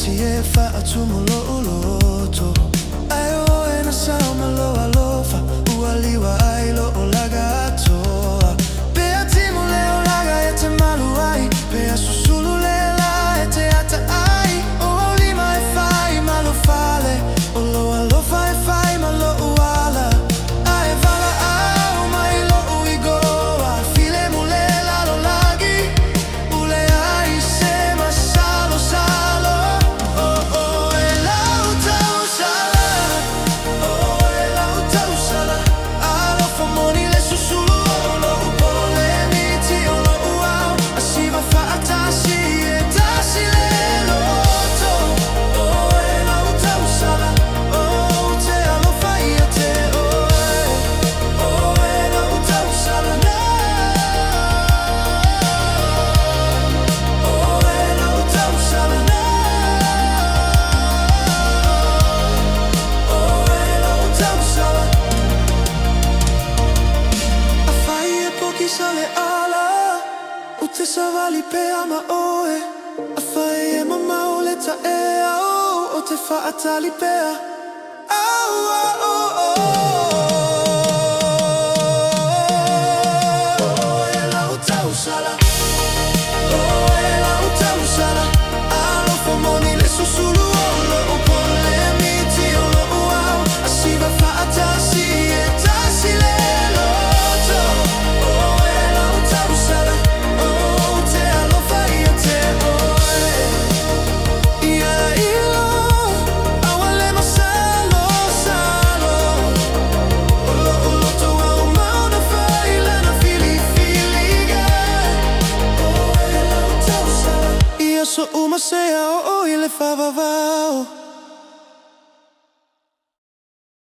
si e fa atumo loto ai o e na sauma lo alofa ualiwa ai lo olagato pe atimo le olaga e te malu ai pe asusulu le la e te ata ai o lima e fai malo fale o lo alofa e fai malo uala ai vala au mai lo uigoa file mule la lo lagi ule ai se masalo salo oh oh e La'u Tausala oh e La'u Tausala alo famoni le susulu lo upole miti o lo uau asiva fa atasi e tasi le loto oh e La'u Tausala oh te alo fai a te oh e La'u Tausala oh e La'u Tausala oh e La'u Tausala a fai e pochi sale ala o te savali pe ama oe a fai e mama o le ta e au o te fa atali pea au au au oh e La'u Tausala oh e La'u Tausala alo famoni le susulu lo upole miti o lo uau asiva fa atasi e tasi le loto oh e La'u Tausala oh te alo fai a te oh ia ilo awale masalo salo o loto au mauna fai lana fili filiga oh e La'u Tausala ia so uma sea o ile fa vavao